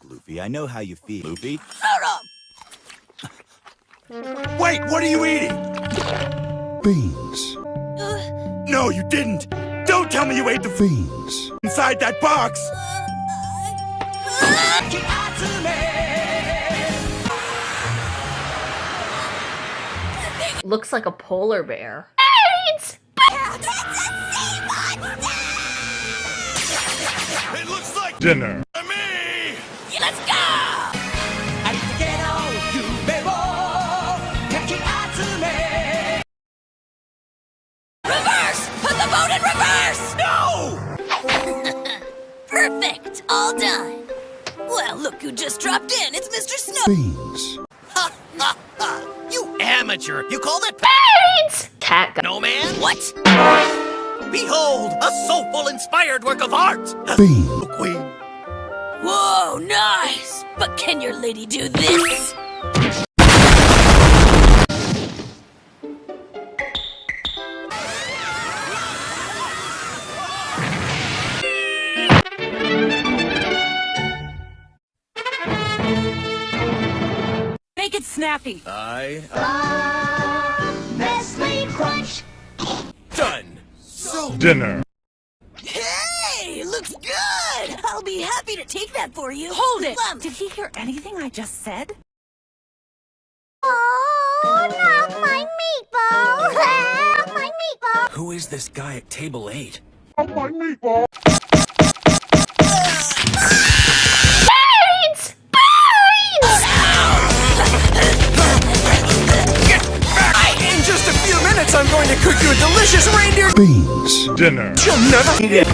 Luffy. I know how you feel. Luffy? Shut up! Wait, what are you eating? Beans. No, you didn't! Don't tell me you ate the Beans. inside that box! Looks like a polar bear. It's a sea monster! It looks like Dinner. me! Yeah, let's go! Reverse! Put the boat in reverse! No! Perfect! All done. Well, look who just dropped in. It's Mr. Snow. Beans. You amateur! You call that Beans! Cat guy. no man? What? Behold, a soulful-inspired work of art! Bean. Queen. Whoa, nice! But can your lady do this? Make it snappy. Nestle Crunch. Done. Dinner. Hey, looks good! I'll be happy to take that for you. Hold it! Did he hear anything I just said? Oh, not my meatball! Not my meatball! Who is this guy at table 8? Beans! In just a few minutes, I'm going to cook you a delicious reindeer. Beans. Dinner. You'll never eat it.